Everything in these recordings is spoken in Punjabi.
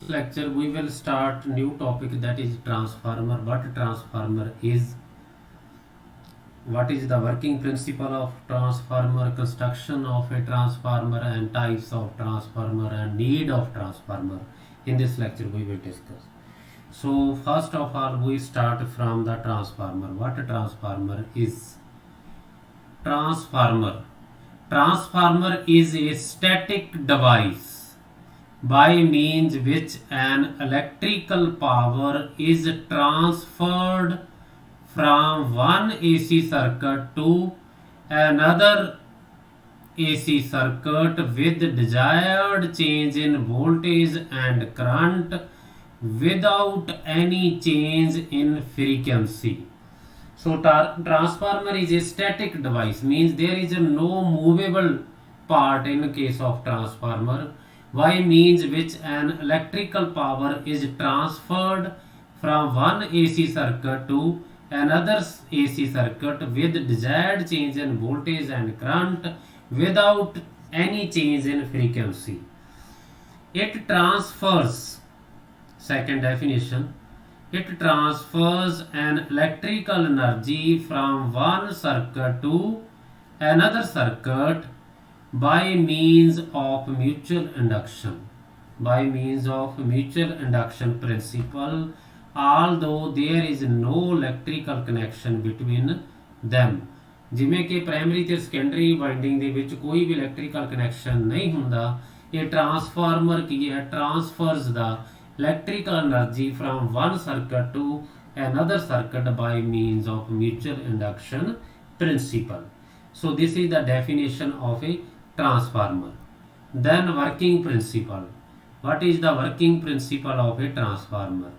this lecture we will start new topic, that is transformer. What transformer is, what is the working principle of transformer, construction of a transformer and types of transformer and need of transformer. In this lecture we will discuss. So first of all we start from the transformer. What transformer is? Transformer is a static device by means which an electrical power is transferred from one AC circuit to another AC circuit with desired change in voltage and current without any change in frequency. So transformer is a static device, means there is no movable part in case of transformer, by means which an electrical power is transferred from one AC circuit to another AC circuit with desired change in voltage and current without any change in frequency. It transfers, second definition, it transfers an electrical energy from one circuit to another circuit by means of mutual induction. By means of mutual induction principle, although there is no electrical connection between them. ਜਿਵੇਂ ਕਿ ਪ੍ਰਾਇਮਰੀ ਤੇ ਸੈਕੰਡਰੀ ਵਾਈਂਡਿੰਗ ਦੇ ਵਿੱਚ ਕੋਈ ਵੀ ਇਲੈਕਟ੍ਰੀਕਲ ਕਨੈਕਸ਼ਨ ਨਹੀਂ ਹੁੰਦਾ, ਇਹ ਟਰਾਂਸਫਾਰਮਰ ਕੀ ਹੈ, ਟਰਾਂਸਫਰਸ ਦਾ electrical energy from one circuit to another circuit by means of mutual induction principle. So this is the definition of a transformer. Then working principle. What is the working principle of a transformer?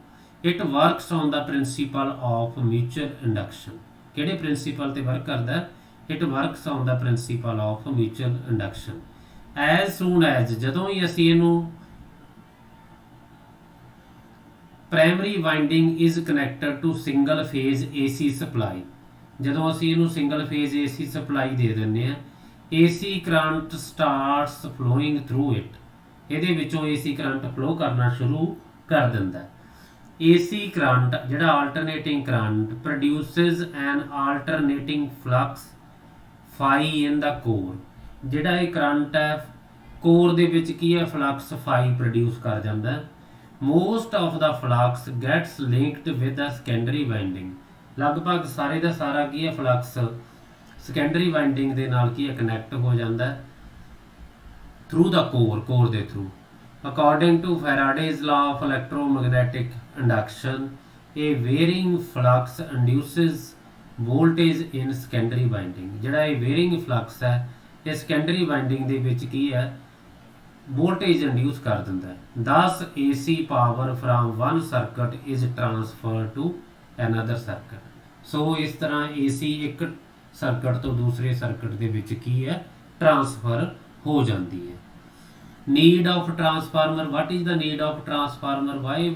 It works on the principle of mutual induction. ਕਿਹੜੇ principle ਤੇ work ਕਰਦਾ ਹੈ? It works on the principle of mutual induction. As soon as, ਜਦੋਂ ਹੀ ਅਸੀਂ ਇਹਨੂੰ primary winding is connected to single phase AC supply, ਜਦੋਂ ਅਸੀਂ ਇਹਨੂੰ ਸਿੰਗਲ ਫੇਜ਼ AC ਸਪਲਾਈ ਦੇ ਦਿੰਦੇ ਹਾਂ, AC current starts flowing through it, ਇਹਦੇ ਵਿੱਚੋਂ AC ਕਰੰਟ ਫਲੋ ਕਰਨਾ ਸ਼ੁਰੂ ਕਰ ਦਿੰਦਾ। AC ਕਰੰਟ ਜਿਹੜਾ ਆਲਟਰਨੇਟਿੰਗ ਕਰੰਟ ਪ੍ਰੋਡਿਊਸਸ ਐਨ ਆਲਟਰਨੇਟਿੰਗ ਫਲਕਸ ਫਾਈ ਇਨ ਦਾ ਕੋਰ, ਜਿਹੜਾ ਇਹ ਕਰੰਟ ਹੈ ਕੋਰ ਦੇ ਵਿੱਚ ਕੀ ਹੈ, ਫਲਕਸ ਫਾਈ ਪ੍ਰੋਡਿਊਸ ਕਰ ਜਾਂਦਾ। Most of the flux gets linked with the secondary winding, ਲਗਭਗ ਸਾਰੇ ਦਾ ਸਾਰਾ ਕੀ ਹੈ ਫਲਕਸ ਸੈਕੰਡਰੀ ਵਾਈਂਡਿੰਗ ਦੇ ਨਾਲ ਕੀ ਹੈ ਕਨੈਕਟ ਹੋ ਜਾਂਦਾ ਹੈ ਥਰੂ ਦਾ ਕੋਰ ਦੇ through. According to Faraday's law of electromagnetic induction, ਇਹ varying flux induces voltage in secondary winding, ਜਿਹੜਾ ਇਹ ਵੇਅਰਿੰਗ ਫਲਕਸ ਹੈ ਇਹ ਸੈਕੰਡਰੀ ਵਾਈਂਡਿੰਗ ਦੇ ਵਿੱਚ ਕੀ ਹੈ ਵੋਲਟੇਜ ਇੰਡਿਊਸ ਕਰ ਦਿੰਦਾ ਹੈ। Thus AC power from one circuit is transferred to another circuit. ਸੋ ਇਸ ਤਰ੍ਹਾਂ AC ਇੱਕ ਸਰਕਟ ਤੋਂ ਦੂਸਰੇ ਸਰਕਟ ਦੇ ਵਿੱਚ ਕੀ ਹੈ ਟ੍ਰਾਂਸਫਰ ਹੋ ਜਾਂਦੀ ਹੈ। Need of transformer, what is the need of transformer, why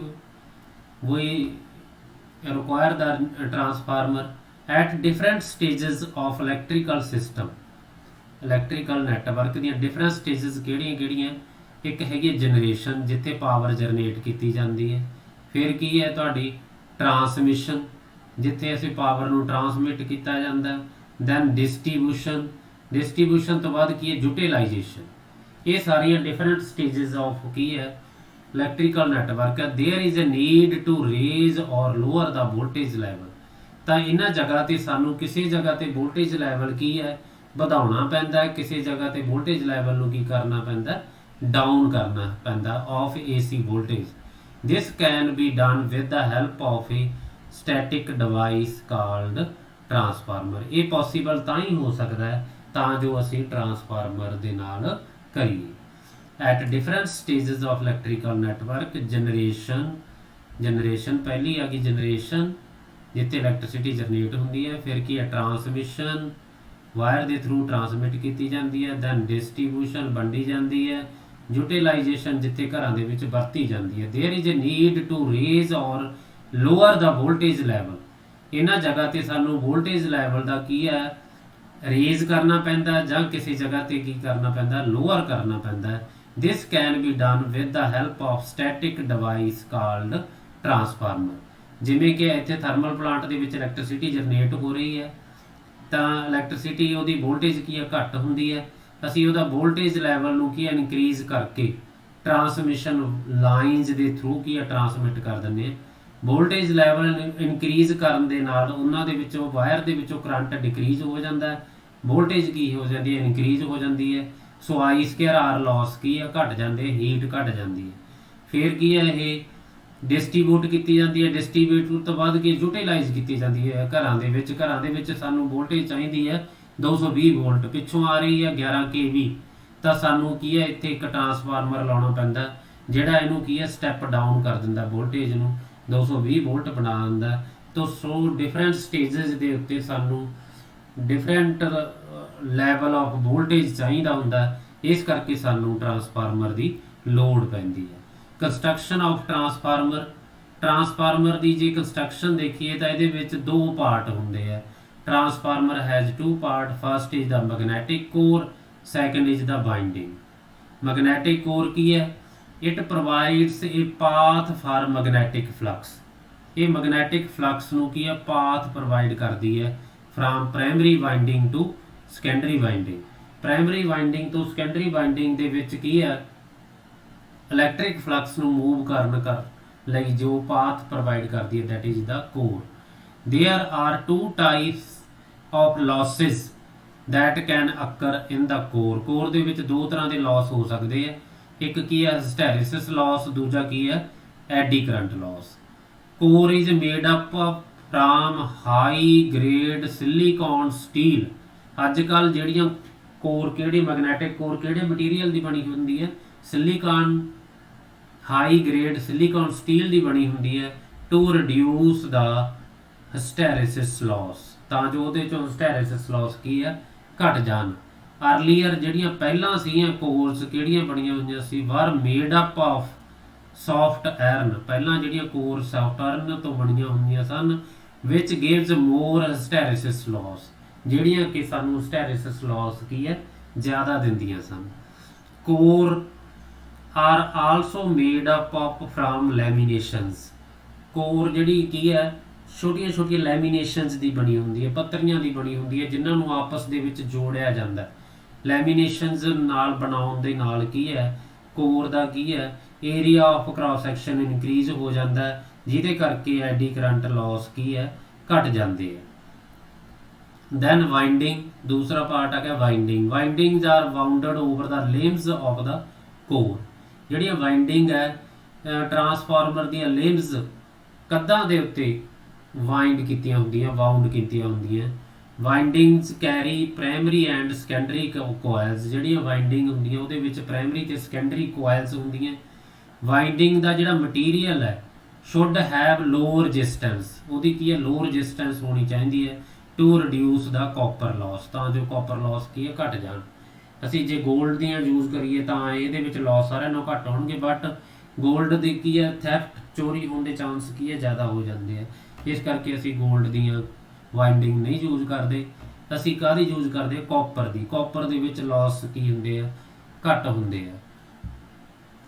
we require the transformer at different stages of electrical system. Electrical network ਦੀਆਂ ਡਿਫਰੈਂਟ ਸਟੇਜਸ ਕਿਹੜੀਆਂ, ਇੱਕ ਹੈਗੀ ਜਨਰੇਸ਼ਨ ਜਿੱਥੇ ਪਾਵਰ ਜਨਰੇਟ ਕੀਤੀ ਜਾਂਦੀ ਹੈ, ਫਿਰ ਕੀ ਹੈ ਤੁਹਾਡੀ ਟਰਾਂਸਮਿਸ਼ਨ ਜਿੱਥੇ ਅਸੀਂ ਪਾਵਰ ਨੂੰ ਟਰਾਂਸਮਿਟ ਕੀਤਾ ਜਾਂਦਾ, ਦੈਨ ਡਿਸਟ੍ਰੀਬਿਊਸ਼ਨ ਤੋਂ ਬਾਅਦ ਕੀ ਹੈ ਯੂਟਿਲਾਈਜੇਸ਼ਨ। ਇਹ ਸਾਰੀਆਂ ਡਿਫਰੈਂਟ ਸਟੇਜਸ ਆਫ ਕੀ ਹੈ ਇਲੈਕਟ੍ਰੀਕਲ ਨੈਟਵਰਕ ਹੈ। There is a need to raise or lower the voltage level, ਤਾਂ ਇਹਨਾਂ ਜਗ੍ਹਾ ਤੇ ਸਾਨੂੰ ਕਿਸੇ ਜਗ੍ਹਾ ਤੇ ਵੋਲਟੇਜ ਲੈਵਲ ਕੀ ਹੈ ਵਧਾਉਣਾ ਪੈਂਦਾ, ਕਿਸੇ ਜਗ੍ਹਾ ਤੇ ਵੋਲਟੇਜ ਲੈਵਲ ਨੂੰ ਕੀ ਕਰਨਾ ਪੈਂਦਾ ਡਾਊਨ ਕਰਨਾ ਪੈਂਦਾ of AC voltage. This can be done with the help of A static device called transformer. ਇਹ ਪੋਸੀਬਲ ਤਾਂ ਹੀ ਹੋ ਸਕਦਾ ਹੈ ਤਾਂ ਜੋ ਅਸੀਂ ਟਰਾਂਸਫਾਰਮਰ ਦੇ ਨਾਲ ਕਰੀਏ। At different stages of electrical network, generation ਪਹਿਲੀ ਆ ਗਈ ਜਨਰੇਸ਼ਨ ਜਿੱਥੇ ਇਲੈਕਟ੍ਰਿਸਿਟੀ ਜਨਰੇਟ ਹੁੰਦੀ ਹੈ, ਫਿਰ ਕੀ ਹੈ ਟਰਾਂਸਮਿਸ਼ਨ ਵਾਇਰ ਦੇ ਥਰੂ ਟਰਾਂਸਮਿਟ ਕੀਤੀ ਜਾਂਦੀ ਹੈ, ਦੈਨ ਡਿਸਟ੍ਰੀਬਿਊਸ਼ਨ ਵੰਡੀ ਜਾਂਦੀ ਹੈ, ਯੂਟਿਲਾਈਜੇਸ਼ਨ ਜਿੱਥੇ ਘਰਾਂ ਦੇ ਵਿੱਚ ਵਰਤੀ ਜਾਂਦੀ ਹੈ। There is a need to raise or lower the voltage level, ਇਹਨਾਂ ਜਗ੍ਹਾ ਤੇ ਸਾਨੂੰ ਵੋਲਟੇਜ ਲੈਵਲ ਦਾ ਕੀ ਹੈ ਰੇਜ਼ ਕਰਨਾ ਪੈਂਦਾ ਜਾਂ ਕਿਸੇ ਜਗ੍ਹਾ ਤੇ ਕੀ ਕਰਨਾ ਪੈਂਦਾ ਲੋਅਰ ਕਰਨਾ ਪੈਂਦਾ This can be done with the help of static device called transformer. ਜਿਵੇਂ ਕਿ ਇੱਥੇ ਥਰਮਲ ਪਲਾਂਟ ਦੇ ਵਿੱਚ ਇਲੈਕਟ੍ਰਿਸਿਟੀ ਜਨਰੇਟ ਹੋ ਰਹੀ ਹੈ, ਤਾਂ ਇਲੈਕਟ੍ਰਿਸਿਟੀ ਉਹਦੀ ਵੋਲਟੇਜ ਕੀ ਹੈ, ਘੱਟ ਹੁੰਦੀ ਹੈ। ਅਸੀਂ ਉਹਦਾ ਵੋਲਟੇਜ ਲੈਵਲ ਨੂੰ ਕੀ ਹੈ, ਇਨਕਰੀਜ਼ ਕਰਕੇ ਟਰਾਂਸਮਿਸ਼ਨ ਲਾਈਨਸ ਦੇ ਥਰੂ ਕੀ ਹੈ, ਟਰਾਂਸਮਿਟ ਕਰ ਦਿੰਦੇ ਹਾਂ। ਵੋਲਟੇਜ ਲੈਵਲ ਇਨਕਰੀਜ਼ ਕਰਨ ਦੇ ਨਾਲ ਉਹਨਾਂ ਦੇ ਵਿੱਚੋਂ ਵਾਇਰ ਦੇ ਵਿੱਚੋਂ ਕਰੰਟ ਡਿਕਰੀਜ਼ ਹੋ ਜਾਂਦਾ ਹੈ, ਵੋਲਟੇਜ ਕੀ ਹੋ ਜਾਂਦੀ ਹੈ, ਇਨਕਰੀਜ਼ ਹੋ ਜਾਂਦੀ ਹੈ। ਸੋ ਆਈ ਸਕੇਅਰ ਆਰ ਲਾਸ ਕੀ ਹੈ, ਘਟ ਜਾਂਦੇ, ਹੀਟ ਘਟ ਜਾਂਦੀ ਹੈ। ਫਿਰ ਕੀ ਹੈ, ਇਹ ਡਿਸਟ੍ਰੀਬਿਊਟ ਕੀਤੀ ਜਾਂਦੀ ਹੈ। ਡਿਸਟ੍ਰੀਬਿਊਟ ਤੋਂ ਬਾਅਦ ਕੀ ਯੂਟੀਲਾਈਜ਼ ਕੀਤੀ ਜਾਂਦੀ ਹੈ ਘਰਾਂ ਦੇ ਵਿੱਚ। ਘਰਾਂ ਦੇ ਵਿੱਚ ਸਾਨੂੰ ਵੋਲਟੇਜ ਚਾਹੀਦੀ ਹੈ 220 ਵੋਲਟ, ਪਿੱਛੋਂ ਆ ਰਹੀ ਹੈ 11 kV, ਤਾਂ ਸਾਨੂੰ ਕੀ ਹੈ, ਇੱਥੇ ਇੱਕ ਟਰਾਂਸਫਾਰਮਰ ਲਾਉਣਾ ਪੈਂਦਾ ਜਿਹੜਾ ਇਹਨੂੰ ਕੀ ਹੈ, ਸਟੈਪ ਡਾਊਨ ਕਰ ਦਿੰਦਾ, ਵੋਲਟੇਜ ਨੂੰ 220 ਵੋਲਟ ਬਣਾ ਦਿੰਦਾ। ਤਾਂ ਸੋ ਡਿਫਰੈਂਟ ਸਟੇਜਸ ਦੇ ਉੱਤੇ ਸਾਨੂੰ ਡਿਫਰੈਂਟ ਲੈਵਲ ਆਫ ਵੋਲਟੇਜ ਚਾਹੀਦਾ ਹੁੰਦਾ, ਇਸ ਕਰਕੇ ਸਾਨੂੰ ਟਰਾਂਸਫਾਰਮਰ ਦੀ ਲੋੜ ਪੈਂਦੀ ਹੈ। ਕੰਸਟਰਕਸ਼ਨ ਆਫ ਟਰਾਂਸਫਾਰਮਰ, ਟਰਾਂਸਫਾਰਮਰ ਦੀ ਜੇ ਕੰਸਟਰਕਸ਼ਨ ਦੇਖੀਏ ਤਾਂ ਇਹਦੇ ਵਿੱਚ ਦੋ ਪਾਰਟ ਹੁੰਦੇ ਆ। Transformer has two part, first is the magnetic core, second is the winding. Magnetic core ਕੀ ਹੈ, it provides a path for magnetic flux. ਇਹ ਮੈਗਨੈਟਿਕ ਫਲਕਸ ਨੂੰ ਕੀ ਹੈ, ਪਾਥ ਪ੍ਰੋਵਾਈਡ ਕਰਦੀ ਹੈ from primary winding to secondary winding. Primary winding ਤੋਂ ਸੈਕੰਡਰੀ ਵਾਈਂਡਿੰਗ ਦੇ ਵਿੱਚ ਕੀ ਹੈ, ਇਲੈਕਟ੍ਰਿਕ ਫਲਕਸ ਨੂੰ ਮੂਵ ਕਰਨ ਲਈ ਜੋ ਪਾਥ ਪ੍ਰੋਵਾਈਡ ਕਰਦੀ ਹੈ, that is the core. There are two types of losses that can occur in the core. Core ਦੇ ਵਿੱਚ ਦੋ ਤਰ੍ਹਾਂ ਦੇ ਲਾਸ ਹੋ ਸਕਦੇ ਆ, ਇੱਕ ਕੀ ਹੈ, ਹਿਸਟੈਰਿਸਿਸ ਲਾਸ, ਦੂਜਾ ਕੀ ਹੈ, eddy current loss. Core is made up from high grade silicon steel. ਅੱਜ ਕੱਲ ਜਿਹੜੀਆਂ ਕੋਰ, ਕਿਹੜੀ ਮੈਗਨੈਟਿਕ ਕੋਰ ਕਿਹੜੇ ਮਟੀਰੀਅਲ ਦੀ ਬਣੀ ਹੁੰਦੀ ਹੈ, silicon, high grade silicon steel ਦੀ ਬਣੀ ਹੁੰਦੀ ਹੈ, to reduce the hysteresis loss, ਤਾਂ ਜੋ ਉਹਦੇ ਚੋਂ ਹਿਸਟੈਰਿਸਿਸ ਲਾਸ ਕੀ ਹੈ, ਘਟ ਜਾਣ। ਅਰਲੀਅਰ ਜਿਹੜੀਆਂ ਪਹਿਲਾਂ ਸੀਗੀਆਂ ਕੋਰਸ ਕਿਹੜੀਆਂ ਬਣੀਆਂ ਹੋਈਆਂ ਸੀ, ਵਰ made up of soft iron. ਪਹਿਲਾਂ ਜਿਹੜੀਆਂ ਕੋਰ ਸੌਫਟ ਆਇਰਨ ਤੋਂ ਬਣੀਆਂ ਹੁੰਦੀਆਂ ਸਨ, ਵਿਚ ਗਿਵਸ ਮੋਰ ਹਿਸਟੈਰਿਸਿਸ ਲਾਸ, ਜਿਹੜੀਆਂ ਕਿ ਸਾਨੂੰ ਹਿਸਟੈਰਿਸਿਸ ਲਾਸ ਕੀ ਹੈ, ਜ਼ਿਆਦਾ ਦਿੰਦੀਆਂ ਸਨ। Core are also made up of from laminations. Core ਜਿਹੜੀ ਕੀ ਹੈ, ਛੋਟੀਆਂ ਛੋਟੀਆਂ ਲੈਮੀਨੇਸ਼ਨਸ ਦੀ ਬਣੀ ਹੁੰਦੀ ਹੈ, ਪੱਤਰੀਆਂ ਦੀ ਬਣੀ ਹੁੰਦੀ ਹੈ, ਜਿਨ੍ਹਾਂ ਨੂੰ ਆਪਸ ਦੇ ਵਿੱਚ ਜੋੜਿਆ ਜਾਂਦਾ। ਲੈਮੀਨੇਸ਼ਨਸ ਨਾਲ ਬਣਾਉਣ ਦੇ ਨਾਲ ਕੀ ਹੈ, ਕੋਰ ਦਾ ਕੀ ਹੈ, area of cross section increase ਹੋ ਜਾਂਦਾ, ਜਿਹਦੇ ਕਰਕੇ ਐਡੀ ਕਰੰਟ ਲਾਸ ਕੀ ਹੈ, ਘਟ ਜਾਂਦੇ ਆ। ਦੈਨ ਵਾਈਂਡਿੰਗ, ਦੂਸਰਾ ਪਾਰਟ ਆ ਗਿਆ winding. Windings are wound over the limbs of the core. ਜਿਹੜੀਆਂ ਵਾਈਂਡਿੰਗ ਹੈ, ਟਰਾਂਸਫਾਰਮਰ ਦੀਆਂ ਲਿੰਬਸ, ਕੱਦਾਂ ਦੇ ਉੱਤੇ ਵਾਈਂਡ ਕੀਤੀਆਂ ਹੁੰਦੀਆਂ, ਵਾਊਂਡ ਕੀਤੀਆਂ ਹੁੰਦੀਆਂ। ਵਾਈਂਡਿੰਗਸ ਕੈਰੀ ਪ੍ਰਾਇਮਰੀ ਐਂਡ ਸੈਕੰਡਰੀ ਕੋਇਲਸ। ਜਿਹੜੀਆਂ ਵਾਈਂਡਿੰਗ ਹੁੰਦੀਆਂ ਉਹਦੇ ਵਿੱਚ ਪ੍ਰਾਇਮਰੀ ਤੇ ਸੈਕੰਡਰੀ ਕੋਇਲਸ ਹੁੰਦੀਆਂ। ਵਾਈਂਡਿੰਗ ਦਾ ਜਿਹੜਾ ਮਟੀਰੀਅਲ ਹੈ, ਸ਼ੁੱਡ ਹੈਵ ਲੋ ਰੈਜ਼ਿਸਟੈਂਸ, ਉਹਦੀ ਕੀ ਹੈ, ਲੋ ਰੈਜ਼ਿਸਟੈਂਸ ਹੋਣੀ ਚਾਹੀਦੀ ਹੈ, to reduce the copper loss, ਤਾਂ ਜੋ ਕਾਪਰ ਲਾਸ ਕੀ ਹੈ, ਘਟ ਜਾਣ। ਅਸੀਂ ਜੇ 골ਡ ਦੀਆਂ ਯੂਜ਼ ਕਰੀਏ ਤਾਂ ਇਹਦੇ ਵਿੱਚ ਲਾਸ ਸਾਰਿਆਂ ਨਾਲੋਂ ਘੱਟ ਹੋਣਗੇ, ਬਟ 골ਡ ਦੀ ਕੀ ਹੈ, ਥੈਫਟ, ਚੋਰੀ ਹੋਣ ਦੇ ਚਾਂਸ ਕੀ ਹੈ, ਜ਼ਿਆਦਾ ਹੋ ਜਾਂਦੇ ਆ। ਇਸ ਕਰਕੇ ਅਸੀਂ 골ਡ ਦੀਆਂ ਵਾਈਂਡਿੰਗ ਨਹੀਂ ਯੂਜ਼ ਕਰਦੇ, ਅਸੀਂ ਕਾਹਦੀ ਯੂਜ਼ ਕਰਦੇ, ਕਾਪਰ ਦੀ। ਕਾਪਰ ਦੇ ਵਿੱਚ ਲਾਸ ਕੀ ਹੁੰਦੇ ਆ, ਘੱਟ ਹੁੰਦੇ ਆ।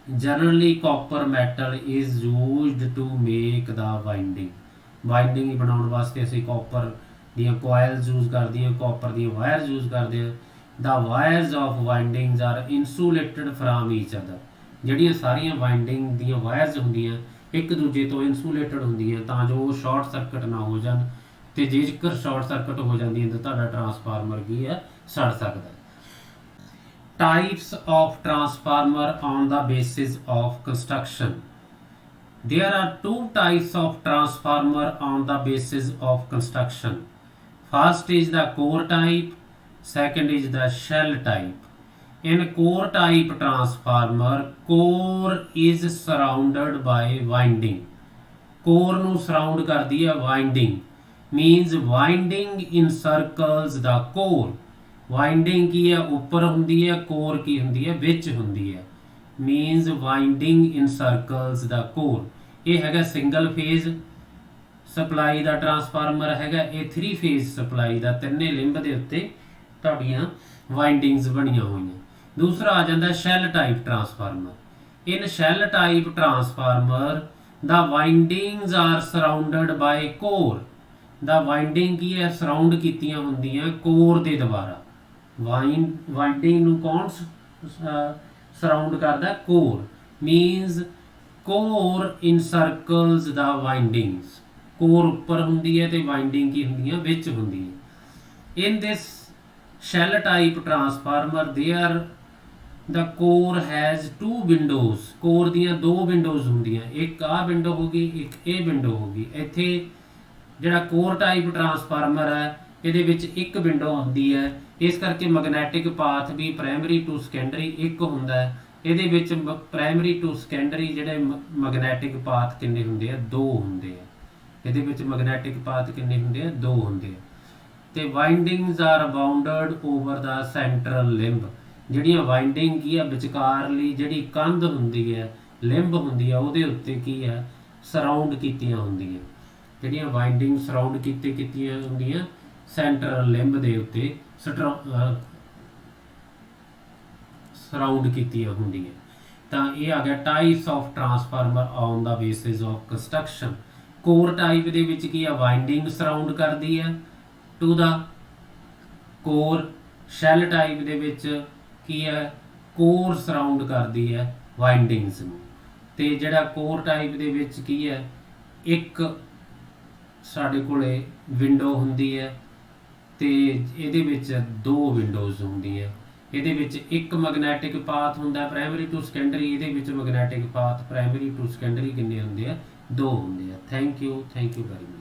Generally copper metal is used to make the winding. Winding ਬਣਾਉਣ ਵਾਸਤੇ ਅਸੀਂ ਕਾਪਰ ਦੀਆਂ ਕੋਇਲਸ ਯੂਜ਼ ਕਰਦੇ ਹਾਂ, ਕਾਪਰ ਦੀਆਂ ਵਾਇਰਸ ਯੂਜ਼ ਕਰਦੇ ਹਾਂ। The wires of windings are insulated from each other. ਜਿਹੜੀਆਂ ਸਾਰੀਆਂ ਵਾਈਂਡਿੰਗ ਦੀਆਂ ਵਾਇਰਸ ਹੁੰਦੀਆਂ ਇੱਕ ਦੂਜੇ ਤੋਂ ਇਨਸੂਲੇਟਡ ਹੁੰਦੀਆਂ, ਤਾਂ ਜੋ ਉਹ ਸ਼ਾਰਟ ਸਰਕਟ ਨਾ ਹੋ ਜਾਣ, ਤੇ ਜੇਕਰ ਸ਼ਾਰਟ ਸਰਕਟ ਹੋ ਜਾਂਦੀ ਹੈ ਤਾਂ ਤੁਹਾਡਾ ਟਰਾਂਸਫਾਰਮਰ ਕੀ ਹੈ, ਸੜ ਸਕਦਾ। Types of transformer on the basis of construction. There are two types of transformer on the basis of construction. First is the core type, second is the shell type. In core type transformer, core is surrounded by winding. Core ਨੂੰ surround ਕਰਦੀ ਹੈ winding, means winding encircles the core. Winding ਕੀ ਹੈ, ਉੱਪਰ ਹੁੰਦੀ ਹੈ, core ਕੀ ਹੁੰਦੀ ਹੈ, ਵਿੱਚ ਹੁੰਦੀ ਹੈ, means winding encircles the core. ਇਹ ਹੈਗਾ ਸਿੰਗਲ ਫੇਜ਼ ਸਪਲਾਈ ਦਾ ਟਰਾਂਸਫਾਰਮਰ ਹੈਗਾ, ਇਹ 3 ਫੇਜ਼ ਸਪਲਾਈ ਦਾ, ਤਿੰਨੇ ਲਿੰਬ ਦੇ ਉੱਤੇ ਤੁਹਾਡੀਆਂ ਵਾਈਂਡਿੰਗਸ ਬਣੀਆਂ ਹੋਈਆਂ। दूसरा आ जाता shell type transformer. In shell type transformer the windings are surrounded by core. The winding की है सराउंड कीतियां ਹੁੰਦੀਆਂ कोर ਦੇ ਦੁਆਰਾ। ਵਾਈਂਡਿੰਗ ਨੂੰ ਕੌਣ ਸਰਾਊਂਡ ਕਰਦਾ? ਕੋਰ। ਮੀਨਸ ਕੋਰ ਇਨਸਰਕਲਸ ਦਾ ਵਾਈਂਡਿੰਗਸ। ਕੋਰ ਉੱਪਰ ਹੁੰਦੀ ਹੈ ਤੇ ਵਾਈਂਡਿੰਗ ਕੀ ਹੁੰਦੀਆਂ? ਵਿੱਚ ਹੁੰਦੀ ਹੈ। In this shell type transformer there the core has two windows. Core ਦੀਆਂ ਦੋ ਵਿੰਡੋਜ਼ ਹੁੰਦੀਆਂ, ਇੱਕ ਆ ਵਿੰਡੋ ਹੋ ਗਈ, ਇੱਕ ਇਹ ਵਿੰਡੋ ਹੋ ਗਈ। ਇੱਥੇ ਜਿਹੜਾ ਕੋਰ ਟਾਈਪ ਟਰਾਂਸਫਾਰਮਰ ਹੈ ਇਹਦੇ ਵਿੱਚ ਇੱਕ ਵਿੰਡੋ ਹੁੰਦੀ ਹੈ, ਇਸ ਕਰਕੇ ਮੈਗਨੈਟਿਕ ਪਾਥ ਵੀ ਪ੍ਰਾਇਮਰੀ ਟੂ ਸੈਕੰਡਰੀ ਇੱਕ ਹੁੰਦਾ ਹੈ। ਇਹਦੇ ਵਿੱਚ ਪ੍ਰਾਇਮਰੀ ਟੂ ਸੈਕੰਡਰੀ ਜਿਹੜੇ ਮੈਗਨੈਟਿਕ ਪਾਥ ਕਿੰਨੇ ਹੁੰਦੇ ਆ? ਦੋ ਹੁੰਦੇ ਆ। ਇਹਦੇ ਵਿੱਚ ਮੈਗਨੈਟਿਕ ਪਾਥ ਕਿੰਨੇ ਹੁੰਦੇ ਆ? ਦੋ ਹੁੰਦੇ ਆ। ਤੇ ਵਾਈਂਡਿੰਗਸ ਆਰ ਬਾਉਂਡਡ ਓਵਰ ਦਾ ਸੈਂਟਰਲ ਲਿੰਬ। ਜਿਹੜੀਆਂ ਵਾਈਂਡਿੰਗ ਕੀ ਆ ਵਿਚਕਾਰਲੀ ਜਿਹੜੀ ਕੰਧ ਹੁੰਦੀ ਹੈ, ਲਿੰਬ ਹੁੰਦੀ ਆ, ਉਹਦੇ ਉੱਤੇ ਕੀ ਆ? ਸਰਾਊਂਡ ਕੀਤੀਆਂ ਹੁੰਦੀਆਂ। ਜਿਹੜੀਆਂ ਵਾਈਂਡਿੰਗ ਸਰਾਊਂਡ ਕੀਤੀਆਂ ਹੁੰਦੀਆਂ ਸੈਂਟਰਲ ਲਿੰਬ ਦੇ ਉੱਤੇ ਸਰਾਊਂਡ ਕੀਤੀਆਂ ਹੁੰਦੀਆਂ। ਤਾਂ ਇਹ ਆ ਗਿਆ types of transformer on the basis of construction. Core type ਦੇ ਵਿੱਚ ਕੀ ਆ? ਵਾਈਂਡਿੰਗ ਸਰਾਊਂਡ ਕਰਦੀ ਹੈ to the core. Shell type ਦੇ ਵਿੱਚ ਕੀ ਹੈ? ਕੋਰ ਸਰਾਊਂਡ ਕਰਦੀ ਹੈ ਵਾਈਂਡਿੰਗਸ ਨੂੰ। ਤੇ ਜਿਹੜਾ ਕੋਰ ਟਾਈਪ ਦੇ ਵਿੱਚ ਕੀ ਹੈ? ਇੱਕ ਸਾਡੇ ਕੋਲੇ ਵਿੰਡੋ ਹੁੰਦੀ ਹੈ ਤੇ ਇਹਦੇ ਵਿੱਚ ਦੋ ਵਿੰਡੋਜ਼ ਹੁੰਦੀਆਂ। ਇਹਦੇ ਵਿੱਚ ਇੱਕ ਮੈਗਨੈਟਿਕ ਪਾਥ ਹੁੰਦਾ ਪ੍ਰਾਇਮਰੀ ਟੂ ਸੈਕੰਡਰੀ, ਇਹਦੇ ਵਿੱਚ magnetic path primary to secondary ਕਿੰਨੇ ਹੁੰਦੇ ਆ? ਦੋ ਹੁੰਦੇ ਆ। Thank you very much.